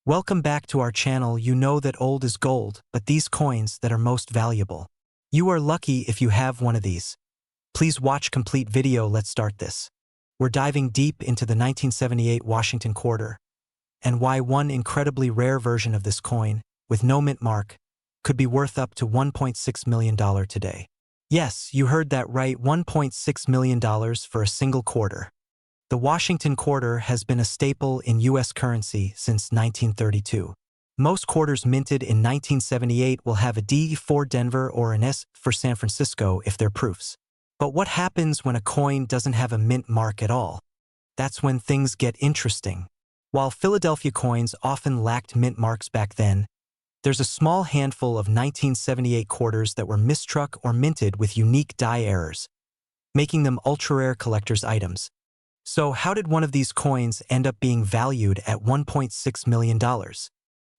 Welcome back to our channel. You know that old is gold, but these coins that are most valuable. You are lucky if you have one of these. Please watch complete video. Let's start this. We're diving deep into the 1978 Washington quarter and why one incredibly rare version of this coin, with no mint mark, could be worth up to $1.6 million today. Yes, you heard that right, $1.6 million for a single quarter. The Washington quarter has been a staple in U.S. currency since 1932. Most quarters minted in 1978 will have a D for Denver or an S for San Francisco if they're proofs. But what happens when a coin doesn't have a mint mark at all? That's when things get interesting. While Philadelphia coins often lacked mint marks back then, there's a small handful of 1978 quarters that were mistruck or minted with unique die errors, making them ultra-rare collector's items. So how did one of these coins end up being valued at $1.6 million?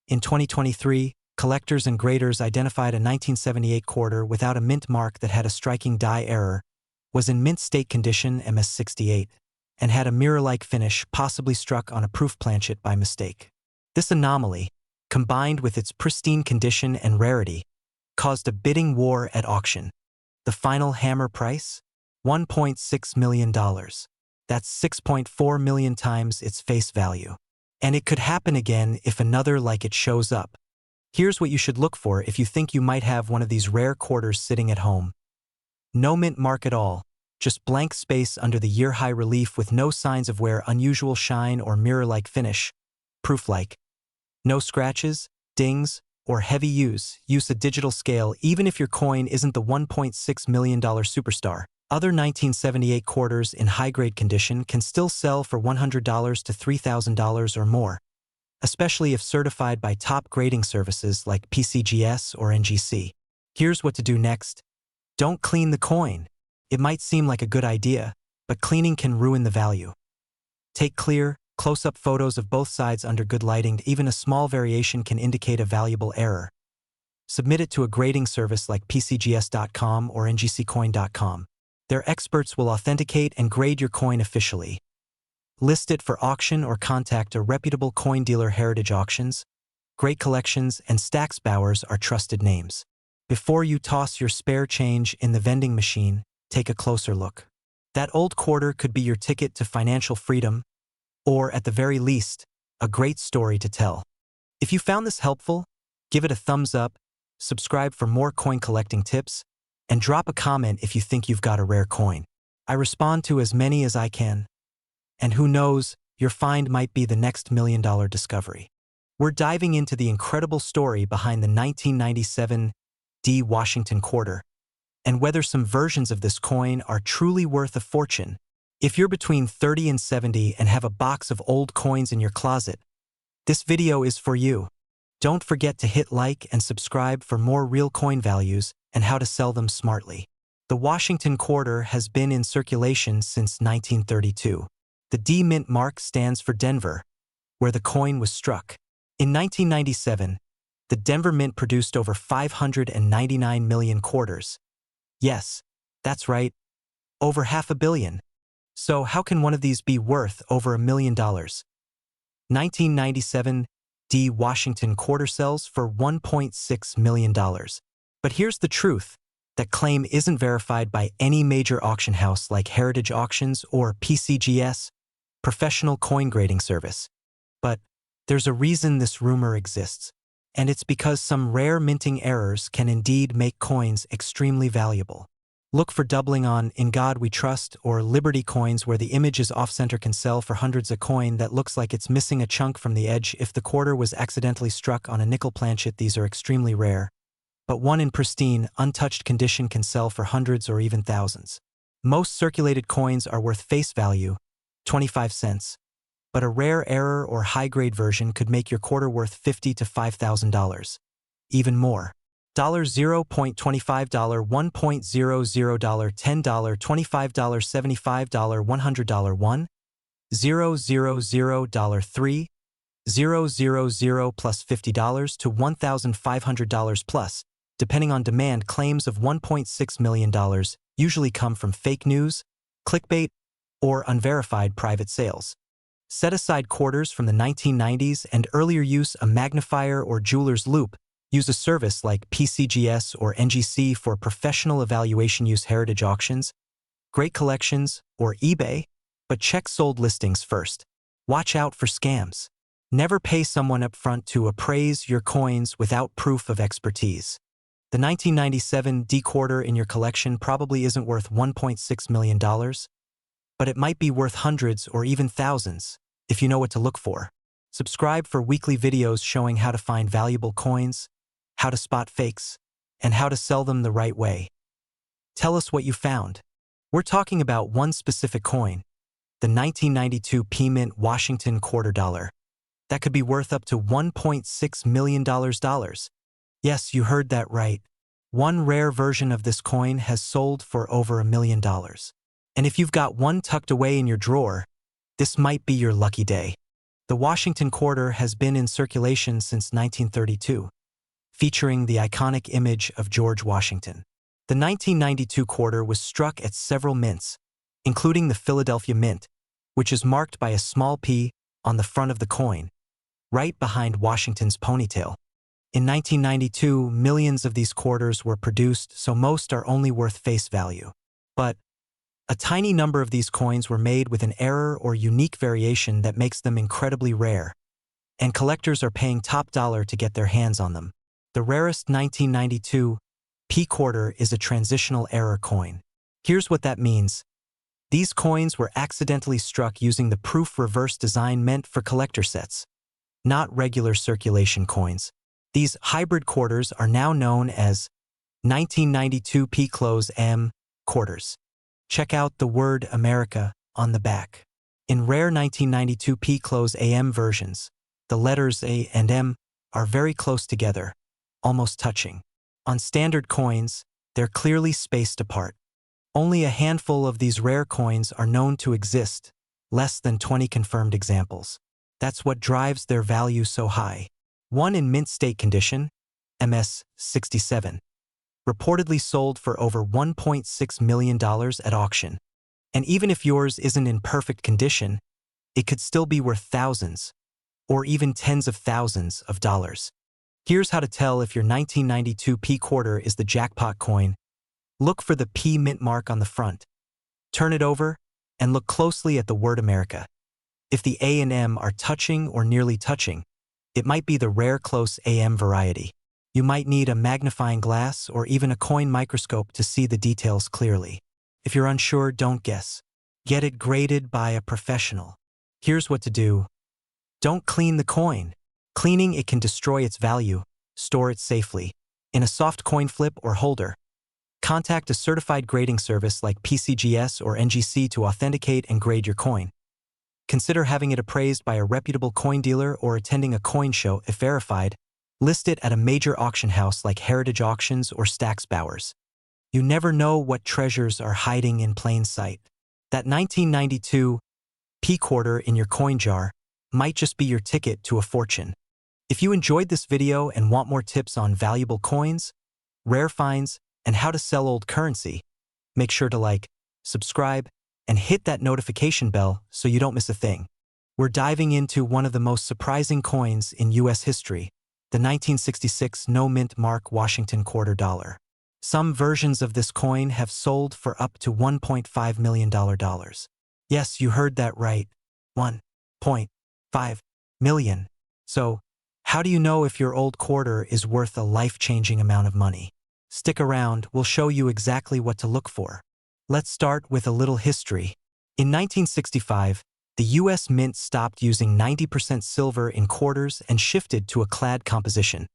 In 2023, collectors and graders identified a 1978 quarter without a mint mark that had a striking die error, was in mint state condition MS68, and had a mirror-like finish possibly struck on a proof planchet by mistake. This anomaly, combined with its pristine condition and rarity, caused a bidding war at auction. The final hammer price? $1.6 million. That's 6.4 million times its face value. And it could happen again if another like it shows up. Here's what you should look for if you think you might have one of these rare quarters sitting at home. No mint mark at all, just blank space under the year-high relief with no signs of wear, unusual shine or mirror-like finish, proof-like. No scratches, dings, or heavy use. Use a digital scale even if your coin isn't the $1.6 million superstar. Other 1978 quarters in high-grade condition can still sell for $100 to $3,000 or more, especially if certified by top grading services like PCGS or NGC. Here's what to do next. Don't clean the coin. It might seem like a good idea, but cleaning can ruin the value. Take clear, close-up photos of both sides under good lighting. Even a small variation can indicate a valuable error. Submit it to a grading service like PCGS.com or NGCcoin.com. Their experts will authenticate and grade your coin officially. List it for auction or contact a reputable coin dealer. Heritage Auctions, Great Collections, and Stax Bowers are trusted names. Before you toss your spare change in the vending machine, take a closer look. That old quarter could be your ticket to financial freedom, or at the very least, a great story to tell. If you found this helpful, give it a thumbs up, subscribe for more coin collecting tips, and drop a comment if you think you've got a rare coin. I respond to as many as I can. And who knows, your find might be the next million-dollar discovery. We're diving into the incredible story behind the 1997 D Washington quarter, and whether some versions of this coin are truly worth a fortune. If you're between 30 and 70 and have a box of old coins in your closet, this video is for you. Don't forget to hit like and subscribe for more real coin values and how to sell them smartly. The Washington quarter has been in circulation since 1932. The D mint mark stands for Denver, where the coin was struck. In 1997, the Denver Mint produced over 599 million quarters. Yes, that's right, over $500 million. So how can one of these be worth over $1 million? 1997 D Washington quarter sells for $1.6 million. But here's the truth. That claim isn't verified by any major auction house like Heritage Auctions or PCGS, Professional Coin Grading Service. But there's a reason this rumor exists, and it's because some rare minting errors can indeed make coins extremely valuable. Look for doubling on In God We Trust or Liberty coins where the image is off-center can sell for hundreds. A coin that looks like it's missing a chunk from the edge if the quarter was accidentally struck on a nickel planchet. These are extremely rare. But one in pristine, untouched condition can sell for hundreds or even thousands. Most circulated coins are worth face value, 25 cents. But a rare error or high-grade version could make your quarter worth $50,000 to $5,000. Even more. $0.25, $1.00, $10, $25, $75, $100, $1, $0.00, $3, $0.00 plus $50 to $1,500 plus, depending on demand. Claims of $1.6 million usually come from fake news, clickbait, or unverified private sales. Set aside quarters from the 1990s and earlier. Use a magnifier or jeweler's loupe. Use a service like PCGS or NGC for professional evaluation. Use heritage auctions, great collections, or eBay, but check sold listings first. Watch out for scams. Never pay someone up front to appraise your coins without proof of expertise. The 1997 D quarter in your collection probably isn't worth $1.6 million, but it might be worth hundreds or even thousands if you know what to look for. Subscribe for weekly videos showing how to find valuable coins, how to spot fakes, and how to sell them the right way. Tell us what you found. We're talking about one specific coin, the 1992 P Mint Washington quarter dollar. That could be worth up to $1.6 million. Yes, you heard that right. One rare version of this coin has sold for over $1 million. And if you've got one tucked away in your drawer, this might be your lucky day. The Washington quarter has been in circulation since 1932, featuring the iconic image of George Washington. The 1992 quarter was struck at several mints, including the Philadelphia Mint, which is marked by a small P on the front of the coin, right behind Washington's ponytail. In 1992, millions of these quarters were produced, so most are only worth face value. But a tiny number of these coins were made with an error or unique variation that makes them incredibly rare, and collectors are paying top dollar to get their hands on them. The rarest 1992 P quarter is a transitional error coin. Here's what that means. These coins were accidentally struck using the proof reverse design meant for collector sets, not regular circulation coins. These hybrid quarters are now known as 1992 P close M quarters. Check out the word America on the back. In rare 1992 P close AM versions, the letters A and M are very close together, almost touching. On standard coins, they're clearly spaced apart. Only a handful of these rare coins are known to exist, less than 20 confirmed examples. That's what drives their value so high. One in mint state condition, MS-67, reportedly sold for over $1.6 million at auction. And even if yours isn't in perfect condition, it could still be worth thousands, or even tens of thousands of dollars. Here's how to tell if your 1992 P quarter is the jackpot coin. Look for the P mint mark on the front. Turn it over and look closely at the word America. If the A and M are touching or nearly touching, it might be the rare close AM variety. You might need a magnifying glass or even a coin microscope to see the details clearly. If you're unsure, don't guess. Get it graded by a professional. Here's what to do. Don't clean the coin. Cleaning it can destroy its value. Store it safely in a soft coin flip or holder. Contact a certified grading service like PCGS or NGC to authenticate and grade your coin. Consider having it appraised by a reputable coin dealer or attending a coin show. If verified, list it at a major auction house like Heritage Auctions or Stack's Bowers. You never know what treasures are hiding in plain sight. That 1992 P quarter in your coin jar might just be your ticket to a fortune. If you enjoyed this video and want more tips on valuable coins, rare finds, and how to sell old currency, make sure to like, subscribe, and hit that notification bell so you don't miss a thing. We're diving into one of the most surprising coins in U.S. history, the 1966 no-mint mark Washington quarter dollar. Some versions of this coin have sold for up to $1.5 million. Yes, you heard that right. $1.5 million. So, how do you know if your old quarter is worth a life-changing amount of money? Stick around, we'll show you exactly what to look for. Let's start with a little history. In 1965, the U.S. Mint stopped using 90% silver in quarters and shifted to a clad composition,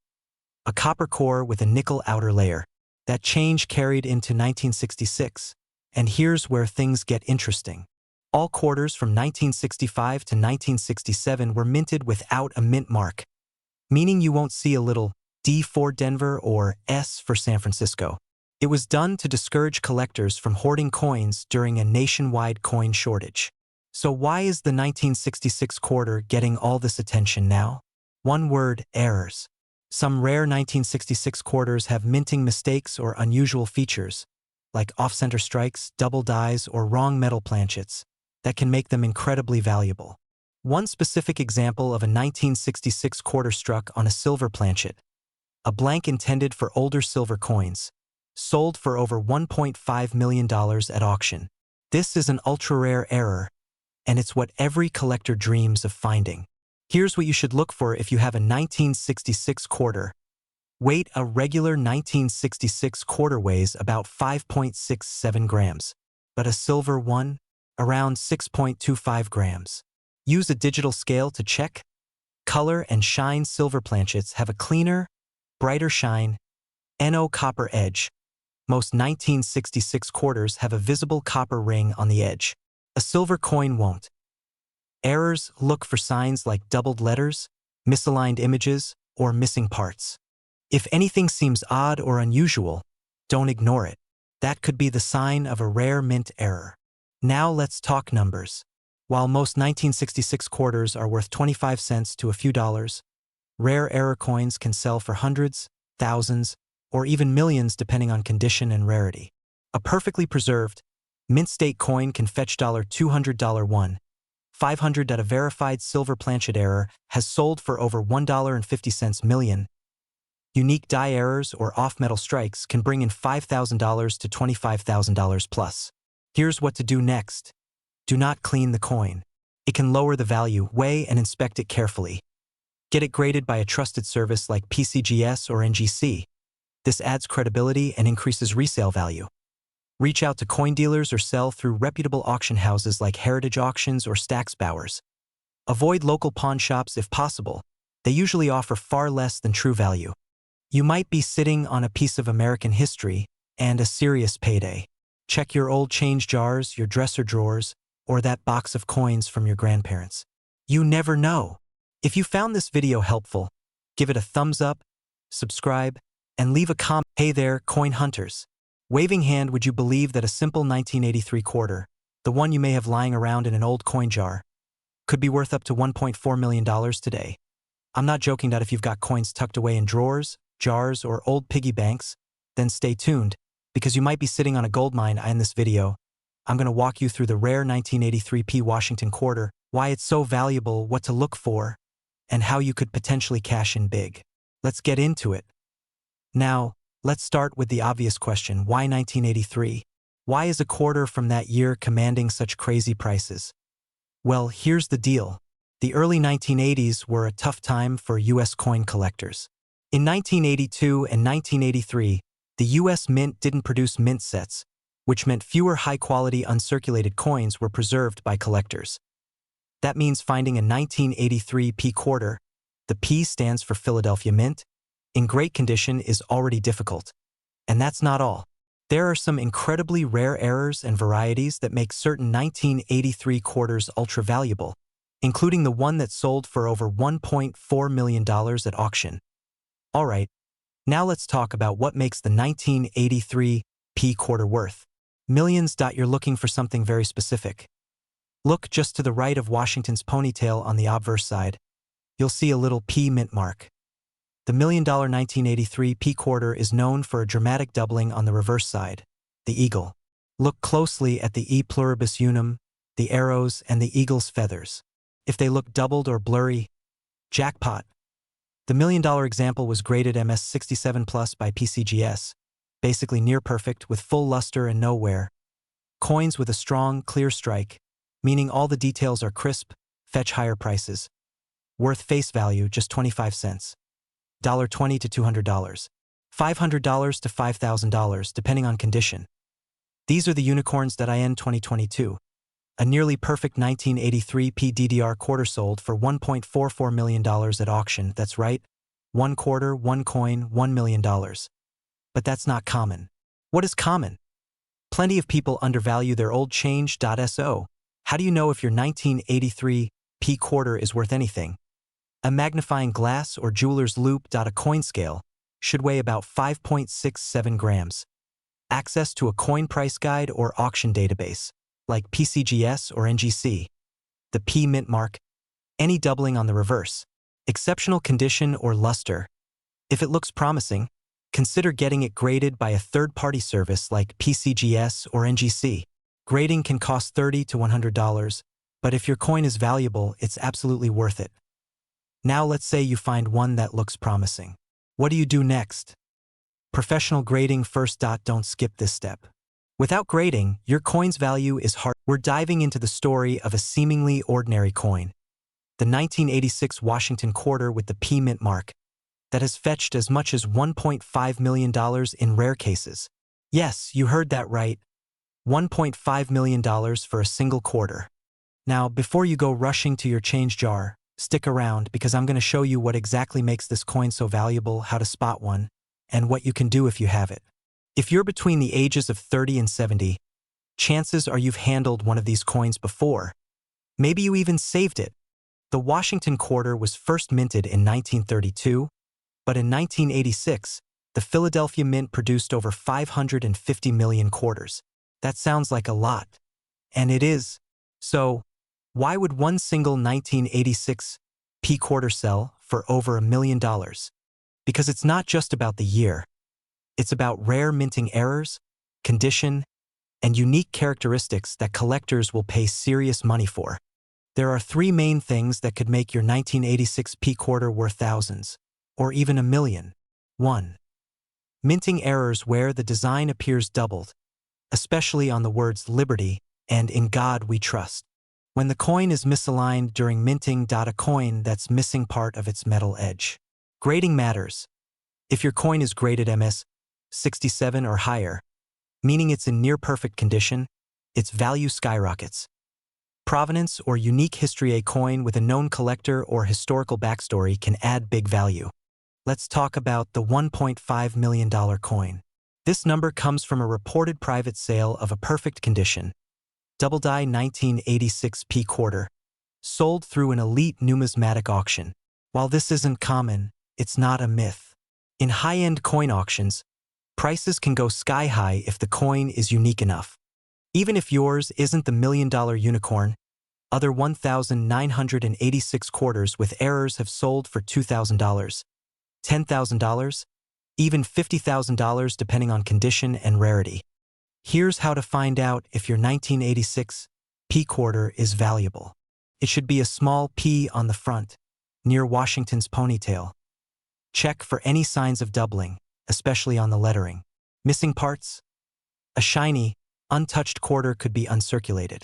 a copper core with a nickel outer layer. That change carried into 1966, and here's where things get interesting. All quarters from 1965 to 1967 were minted without a mint mark, meaning you won't see a little D for Denver or S for San Francisco. It was done to discourage collectors from hoarding coins during a nationwide coin shortage. So why is the 1966 quarter getting all this attention now? One word: errors. Some rare 1966 quarters have minting mistakes or unusual features, like off-center strikes, double dies, or wrong metal planchets, that can make them incredibly valuable. One specific example of a 1966 quarter struck on a silver planchet, a blank intended for older silver coins, sold for over $1.5 million at auction. This is an ultra-rare error, and it's what every collector dreams of finding. Here's what you should look for if you have a 1966 quarter. Weight: a regular 1966 quarter weighs about 5.67 grams, but a silver one, around 6.25 grams. Use a digital scale to check. Color and shine: silver planchets have a cleaner, brighter shine, no copper edge. Most 1966 quarters have a visible copper ring on the edge. A silver coin won't. Errors: look for signs like doubled letters, misaligned images, or missing parts. If anything seems odd or unusual, don't ignore it. That could be the sign of a rare mint error. Now let's talk numbers. While most 1966 quarters are worth 25 cents to a few dollars, rare error coins can sell for hundreds, thousands, or even millions depending on condition and rarity. A perfectly preserved, mint state coin can fetch $200 one. 500. A verified silver planchet error has sold for over $1.50 million. Unique die errors or off-metal strikes can bring in $5,000 to $25,000 plus. Here's what to do next. Do not clean the coin. It can lower the value. Weigh and inspect it carefully. Get it graded by a trusted service like PCGS or NGC. This adds credibility and increases resale value. Reach out to coin dealers or sell through reputable auction houses like Heritage Auctions or Stack's Bowers. Avoid local pawn shops if possible. They usually offer far less than true value. You might be sitting on a piece of American history and a serious payday. Check your old change jars, your dresser drawers, or that box of coins from your grandparents. You never know. If you found this video helpful, give it a thumbs up, subscribe, and leave a comment. Hey there, coin hunters. Waving hand, would you believe that a simple 1983 quarter, the one you may have lying around in an old coin jar, could be worth up to $1.4 million today? I'm not joking that if you've got coins tucked away in drawers, jars, or old piggy banks, then stay tuned, because you might be sitting on a gold mine. In this video, I'm going to walk you through the rare 1983 P Washington quarter, why it's so valuable, what to look for, and how you could potentially cash in big. Let's get into it. Now, let's start with the obvious question: why 1983? Why is a quarter from that year commanding such crazy prices? Well, here's the deal. The early 1980s were a tough time for U.S. coin collectors. In 1982 and 1983, the U.S. Mint didn't produce mint sets, which meant fewer high-quality uncirculated coins were preserved by collectors. That means finding a 1983 P quarter, the P stands for Philadelphia Mint, in great condition is already difficult. And that's not all. There are some incredibly rare errors and varieties that make certain 1983 quarters ultra-valuable, including the one that sold for over $1.4 million at auction. Alright, now let's talk about what makes the 1983 P quarter worth millions. You're looking for something very specific. Look just to the right of Washington's ponytail on the obverse side. You'll see a little P mint mark. The $1 million 1983 P quarter is known for a dramatic doubling on the reverse side, the eagle. Look closely at the E pluribus unum, the arrows, and the eagle's feathers. If they look doubled or blurry, jackpot. The $1 million example was graded MS67 Plus by PCGS, basically near perfect with full luster and no wear. Coins with a strong, clear strike, meaning all the details are crisp, fetch higher prices. Worth face value just 25 cents. $20 to $200. $500 to $5,000 depending on condition. These are the unicorns. In 2022. A nearly perfect 1983 P DDR quarter sold for $1.44 million at auction. That's right, one quarter, one coin, $1 million. But that's not common. What is common? Plenty of people undervalue their old change. So, how do you know if your 1983 P quarter is worth anything? A magnifying glass or jeweler's loupe. A coin scale should weigh about 5.67 grams. Access to a coin price guide or auction database, like PCGS or NGC. The P mint mark, any doubling on the reverse, exceptional condition or luster. If it looks promising, consider getting it graded by a third-party service like PCGS or NGC. Grading can cost $30 to $100, But if your coin is valuable, it's absolutely worth it. Now let's say you find one that looks promising. What do you do next? Professional grading first. Don't skip this step. Without grading, your coin's value is hard. We're diving into the story of a seemingly ordinary coin, the 1986 Washington quarter with the P mint mark, that has fetched as much as $1.5 million in rare cases. Yes, you heard that right. $1.5 million for a single quarter. Now, before you go rushing to your change jar, stick around because I'm going to show you what exactly makes this coin so valuable, how to spot one, and what you can do if you have it. If you're between the ages of 30 and 70, chances are you've handled one of these coins before. Maybe you even saved it. The Washington quarter was first minted in 1932, but in 1986, the Philadelphia Mint produced over 550 million quarters. That sounds like a lot. And it is. So, why would one single 1986 P quarter sell for over $1 million? Because it's not just about the year. It's about rare minting errors, condition, and unique characteristics that collectors will pay serious money for. There are three main things that could make your 1986 P quarter worth thousands, or even $1 million. 1. Minting errors where the design appears doubled, especially on the words Liberty and In God We Trust. When the coin is misaligned during minting. A coin that's missing part of its metal edge. Grading matters. If your coin is graded MS 67 or higher, meaning it's in near-perfect condition, its value skyrockets. Provenance or unique history. A coin with a known collector or historical backstory can add big value. Let's talk about the $1.5 million coin. This number comes from a reported private sale of a perfect condition, double die 1986 P quarter, sold through an elite numismatic auction. While this isn't common, it's not a myth. In high-end coin auctions, prices can go sky high if the coin is unique enough. Even if yours isn't the $1 million unicorn, other 1,986 quarters with errors have sold for $2,000, $10,000, even $50,000 depending on condition and rarity. Here's how to find out if your 1986 P quarter is valuable. It should be a small P on the front, near Washington's ponytail. Check for any signs of doubling, especially on the lettering. Missing parts? A shiny, untouched quarter could be uncirculated.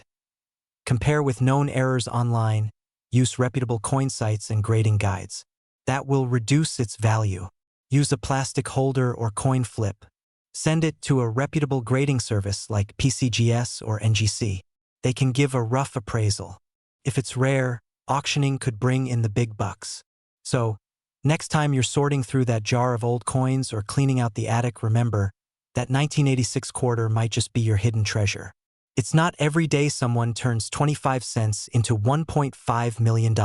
Compare with known errors online, use reputable coin sites and grading guides. That will reduce its value. Use a plastic holder or coin flip. Send it to a reputable grading service like PCGS or NGC. They can give a rough appraisal. If it's rare, auctioning could bring in the big bucks. So, next time you're sorting through that jar of old coins or cleaning out the attic, remember, that 1986 quarter might just be your hidden treasure. It's not every day someone turns 25 cents into $1.5 million.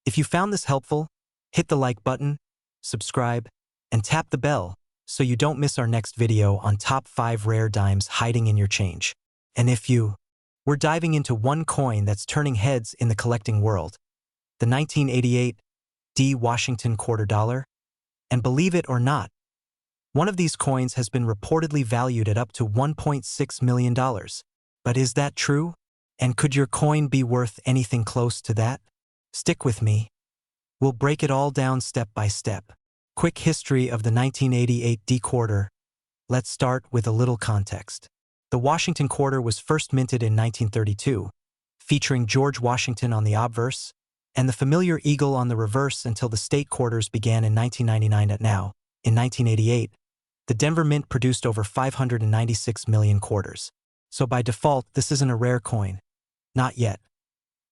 If you found this helpful, hit the like button, subscribe, and tap the bell so you don't miss our next video on top 5 rare dimes hiding in your change. And we're diving into one coin that's turning heads in the collecting world, the 1988 D Washington quarter dollar. And believe it or not, one of these coins has been reportedly valued at up to $1.6 million. But is that true? And could your coin be worth anything close to that? Stick with me. We'll break it all down step by step. Quick history of the 1988 D quarter. Let's start with a little context. The Washington quarter was first minted in 1932, featuring George Washington on the obverse and the familiar eagle on the reverse until the state quarters began in 1999. In 1988, the Denver Mint produced over 596 million quarters. So by default, this isn't a rare coin. Not yet.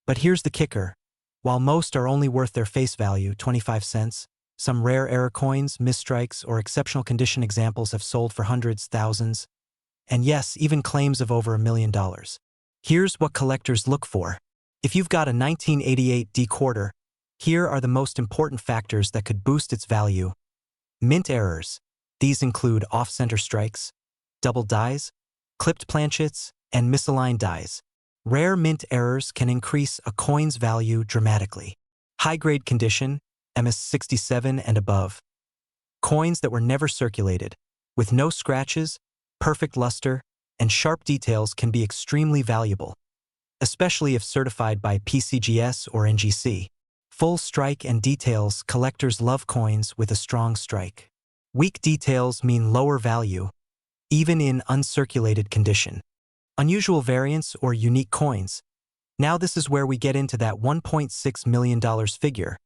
But here's the kicker. While most are only worth their face value, 25 cents, some rare error coins, misstrikes, or exceptional condition examples have sold for hundreds, thousands, and yes, even claims of over $1 million. Here's what collectors look for. If you've got a 1988 D quarter, here are the most important factors that could boost its value. Mint errors. These include off-center strikes, double dies, clipped planchets, and misaligned dies. Rare mint errors can increase a coin's value dramatically. High-grade condition, MS67 and above. Coins that were never circulated, with no scratches, perfect luster, and sharp details can be extremely valuable, especially if certified by PCGS or NGC. Full strike and details: collectors love coins with a strong strike. Weak details mean lower value, even in uncirculated condition. Unusual variants or unique coins. Now this is where we get into that $1.6 million figure.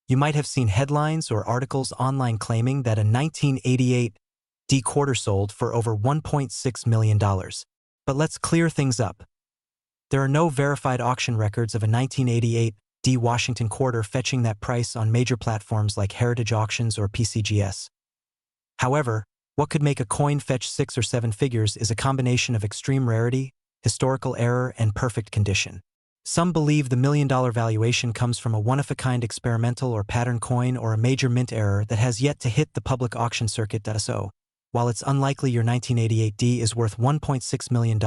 You might have seen headlines or articles online claiming that a 1988 D quarter sold for over $1.6 million. But let's clear things up. There are no verified auction records of a 1988 D Washington quarter fetching that price on major platforms like Heritage Auctions or PCGS. However, what could make a coin fetch 6 or 7 figures is a combination of extreme rarity, historical error, and perfect condition. Some believe the $1 million valuation comes from a one-of-a-kind experimental or pattern coin or a major mint error that has yet to hit the public auction circuit. So, while it's unlikely your 1988 D is worth $1.6 million,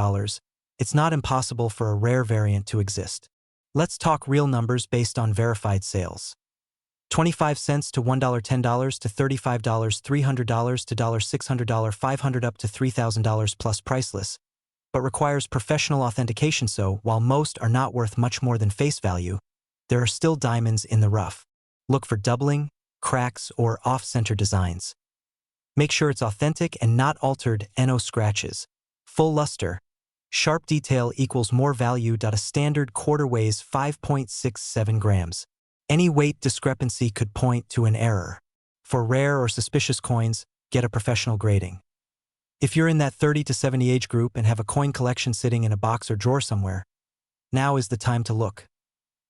it's not impossible for a rare variant to exist. Let's talk real numbers based on verified sales. 25 cents to $1, $10 to $35, $300 to $600, $500 up to $3,000 plus priceless, but requires professional authentication. So, while most are not worth much more than face value, there are still diamonds in the rough. Look for doubling, cracks, or off-center designs. Make sure it's authentic and not altered. No scratches. Full luster. Sharp detail equals more value. A standard quarter weighs 5.67 grams. Any weight discrepancy could point to an error. For rare or suspicious coins, get a professional grading. If you're in that 30 to 70 age group and have a coin collection sitting in a box or drawer somewhere, now is the time to look.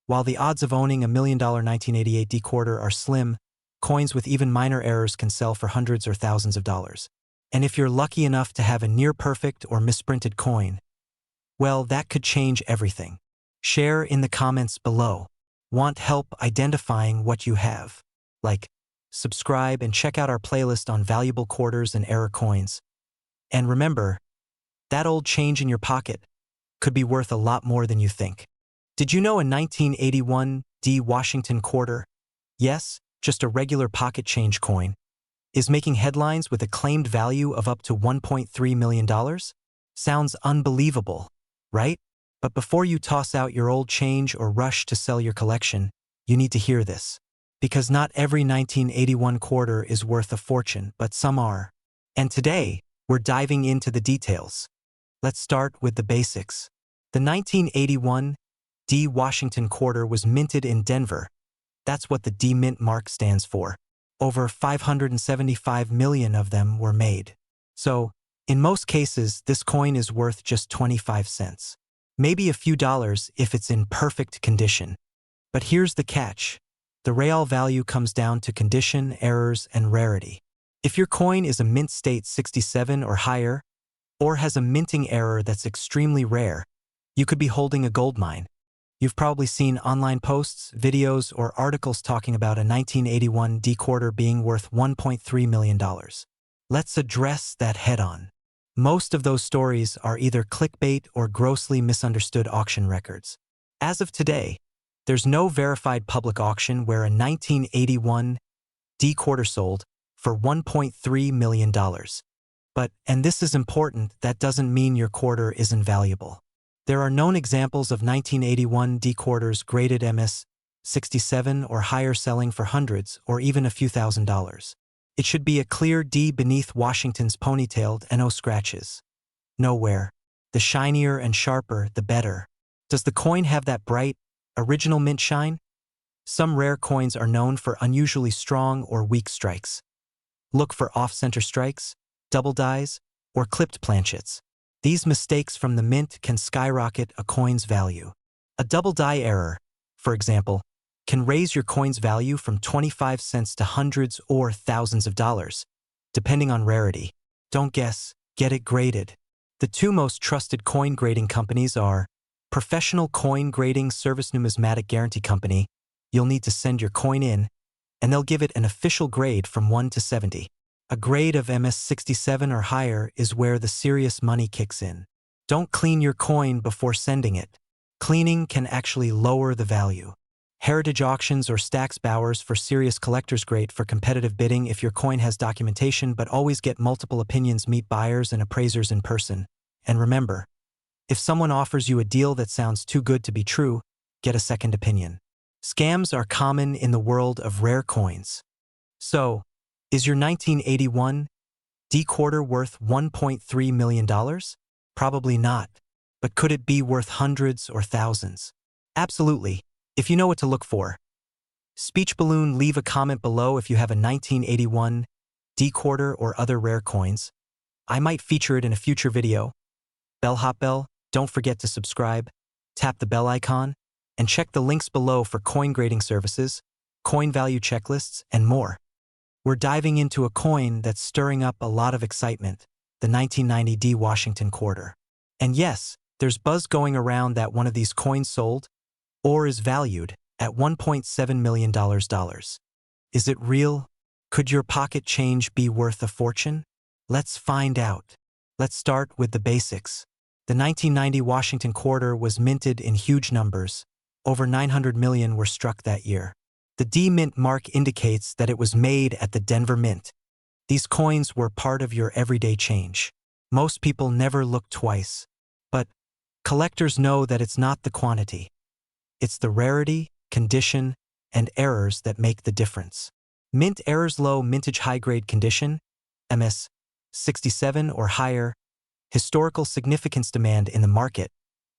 While the odds of owning a $1 million 1988 D quarter are slim, coins with even minor errors can sell for hundreds or thousands of dollars. And if you're lucky enough to have a near-perfect or misprinted coin, well, that could change everything. Share in the comments below. Want help identifying what you have? Like, subscribe, and check out our playlist on valuable quarters and error coins. And remember, that old change in your pocket could be worth a lot more than you think. Did you know a 1981 D Washington quarter, yes, just a regular pocket change coin, is making headlines with a claimed value of up to $1.3 million? Sounds unbelievable, right? But before you toss out your old change or rush to sell your collection, you need to hear this. Because not every 1981 quarter is worth a fortune, but some are. And today, we're diving into the details. Let's start with the basics. The 1981 D Washington quarter was minted in Denver. That's what the D Mint mark stands for. Over 575 million of them were made. So, in most cases, this coin is worth just 25 cents. Maybe a few dollars if it's in perfect condition. But here's the catch. The real value comes down to condition, errors, and rarity. If your coin is a mint state 67 or higher, or has a minting error that's extremely rare, you could be holding a gold mine. You've probably seen online posts, videos, or articles talking about a 1981 D quarter being worth $1.3 million. Let's address that head-on. Most of those stories are either clickbait or grossly misunderstood auction records. As of today, there's no verified public auction where a 1981 D quarter sold for $1.3 million. But, and this is important, that doesn't mean your quarter isn't valuable. There are known examples of 1981 D quarters graded MS 67 or higher selling for hundreds or even a few $1,000s. It should be a clear D beneath Washington's ponytailed and no scratches. Nowhere. The shinier and sharper, the better. Does the coin have that bright, original mint shine? Some rare coins are known for unusually strong or weak strikes. Look for off-center strikes, double dies, or clipped planchets. These mistakes from the mint can skyrocket a coin's value. A double die error, for example, can raise your coin's value from 25 cents to hundreds or thousands of dollars, depending on rarity. Don't guess, get it graded. The two most trusted coin grading companies are Professional Coin Grading Service Numismatic Guarantee Company. You'll need to send your coin in, and they'll give it an official grade from 1 to 70. A grade of MS 67 or higher is where the serious money kicks in. Don't clean your coin before sending it. Cleaning can actually lower the value. Heritage Auctions or Stax Bowers for serious collectors. Great for competitive bidding if your coin has documentation, but always get multiple opinions. Meet buyers and appraisers in person. And remember, If someone offers you a deal that sounds too good to be true, get a second opinion. Scams are common in the world of rare coins. So, is your 1981 D quarter worth $1.3 million? Probably not. But could it be worth hundreds or thousands? Absolutely, if you know what to look for. Speech balloon, leave a comment below if you have a 1981 D quarter or other rare coins. I might feature it in a future video. Bellhop bell, don't forget to subscribe, tap the bell icon, and check the links below for coin grading services, coin value checklists, and more. We're diving into a coin that's stirring up a lot of excitement, the 1990 D Washington quarter. And yes, there's buzz going around that one of these coins sold, or is valued, at $1.7 million. Is it real? Could your pocket change be worth a fortune? Let's find out. Let's start with the basics. The 1990 Washington quarter was minted in huge numbers. Over 900 million were struck that year. The D Mint mark indicates that it was made at the Denver Mint. These coins were part of your everyday change. Most people never look twice. But collectors know that it's not the quantity. It's the rarity, condition, and errors that make the difference. Mint errors: low mintage, high-grade condition, MS 67 or higher, historical significance, demand in the market.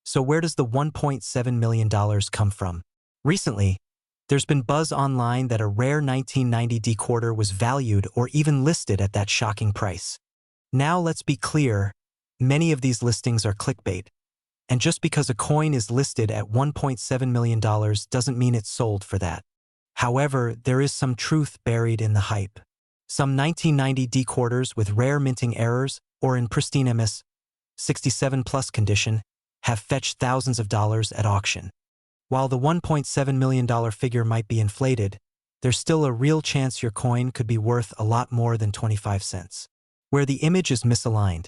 So where does the $1.7 million come from? Recently, there's been buzz online that a rare 1990 D quarter was valued or even listed at that shocking price. Now let's be clear, many of these listings are clickbait. And just because a coin is listed at $1.7 million doesn't mean it's sold for that. However, there is some truth buried in the hype. Some 1990 D quarters with rare minting errors or in pristine MS 67 plus condition have fetched thousands of dollars at auction. While the $1.7 million figure might be inflated, there's still a real chance your coin could be worth a lot more than 25 cents. Where the image is misaligned,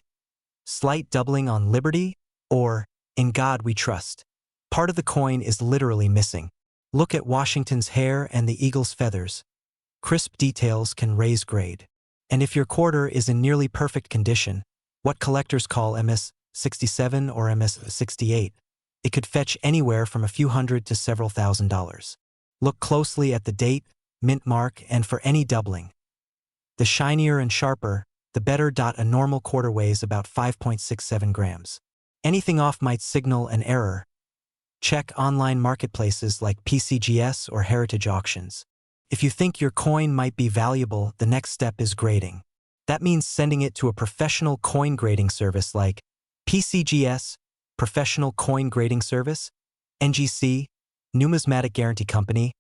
slight doubling on Liberty, or in God we trust. Part of the coin is literally missing. Look at Washington's hair and the eagle's feathers. Crisp details can raise grade. And if your quarter is in nearly perfect condition, what collectors call MS 67 or MS 68, it could fetch anywhere from a few hundred to several $1,000s. Look closely at the date, mint mark, and for any doubling. The shinier and sharper, the better. A normal quarter weighs about 5.67 grams. Anything off might signal an error. Check online marketplaces like PCGS or Heritage Auctions. If you think your coin might be valuable, the next step is grading. That means sending it to a professional coin grading service like PCGS, Professional Coin Grading Service, NGC, Numismatic Guarantee Company,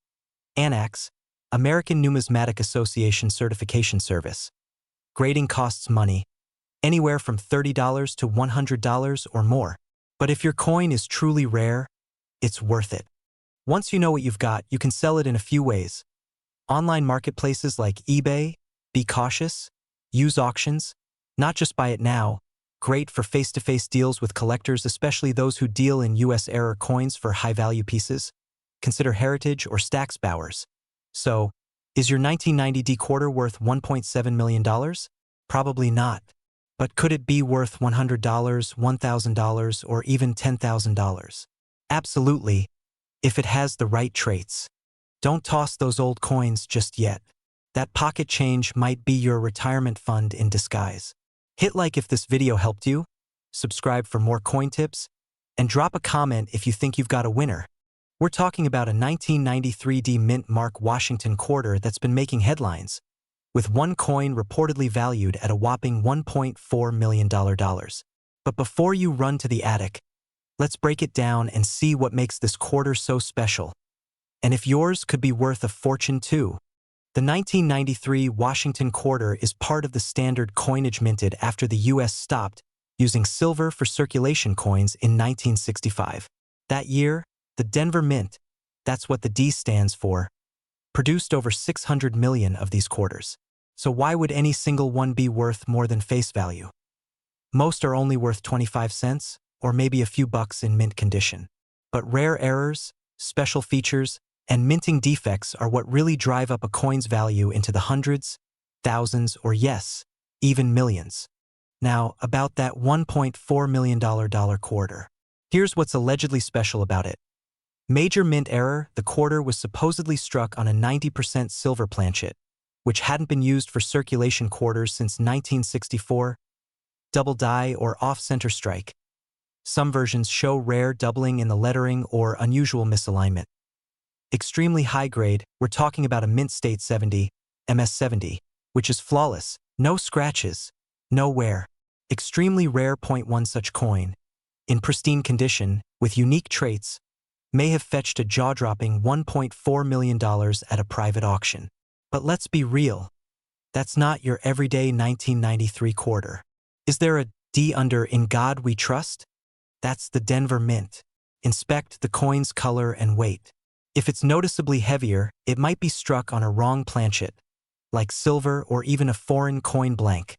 ANAX, American Numismatic Association Certification Service. Grading costs money, anywhere from $30 to $100 or more. But if your coin is truly rare, it's worth it. Once you know what you've got, you can sell it in a few ways. Online marketplaces like eBay, be cautious, use auctions, not just buy it now. Great for face-to-face deals with collectors, especially those who deal in US error coins for high-value pieces. Consider Heritage or Stax Bowers. So, is your 1990 D quarter worth $1.7 million? Probably not. But could it be worth $100, $1,000, or even $10,000? Absolutely, if it has the right traits. Don't toss those old coins just yet. That pocket change might be your retirement fund in disguise. Hit like if this video helped you, subscribe for more coin tips, and drop a comment if you think you've got a winner. We're talking about a 1993 D Mint mark Washington quarter that's been making headlines, with one coin reportedly valued at a whopping $1.4 million. But before you run to the attic, let's break it down and see what makes this quarter so special. And if yours could be worth a fortune too. The 1993 Washington quarter is part of the standard coinage minted after the U.S. stopped using silver for circulation coins in 1965. That year, the Denver Mint, that's what the D stands for, produced over 600 million of these quarters. So why would any single one be worth more than face value? Most are only worth 25 cents, or maybe a few bucks in mint condition. But rare errors, special features, and minting defects are what really drive up a coin's value into the hundreds, thousands, or yes, even millions. Now, about that $1.4 million dollar quarter. Here's what's allegedly special about it. Major mint error, the quarter was supposedly struck on a 90% silver planchet, which hadn't been used for circulation quarters since 1964, double die or off-center strike. Some versions show rare doubling in the lettering or unusual misalignment. Extremely high grade, we're talking about a mint state 70, MS70, which is flawless, no scratches, no wear. Extremely rare 0.1 such coin, in pristine condition, with unique traits, may have fetched a jaw-dropping $1.4 million at a private auction. But let's be real, that's not your everyday 1993 quarter. Is there a D under "In God We Trust"? That's the Denver Mint. Inspect the coin's color and weight. If it's noticeably heavier, it might be struck on a wrong planchet, like silver or even a foreign coin blank.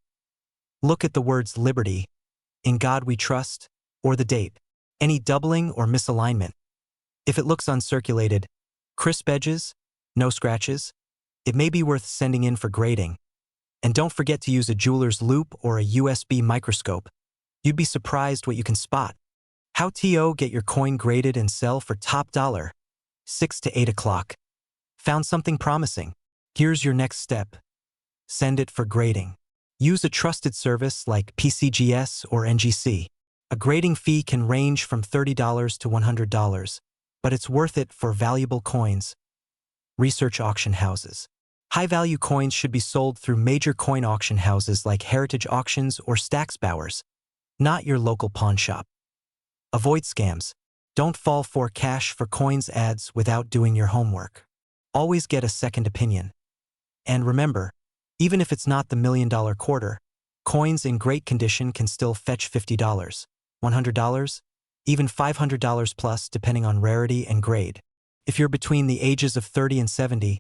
Look at the words Liberty, "In God We Trust," or the date. Any doubling or misalignment. If it looks uncirculated, crisp edges, no scratches, it may be worth sending in for grading. And don't forget to use a jeweler's loupe or a USB microscope. You'd be surprised what you can spot. How to get your coin graded and sell for top dollar? 6 to 8 o'clock. Found something promising? Here's your next step. Send it for grading. Use a trusted service like PCGS or NGC. A grading fee can range from $30 to $100, but it's worth it for valuable coins. Research auction houses. High-value coins should be sold through major coin auction houses like Heritage Auctions or Stacksbauers, not your local pawn shop. Avoid scams. Don't fall for cash for coins ads without doing your homework. Always get a second opinion. And remember, even if it's not the $1 million quarter, coins in great condition can still fetch $50, $100, even $500 plus depending on rarity and grade. If you're between the ages of 30 and 70,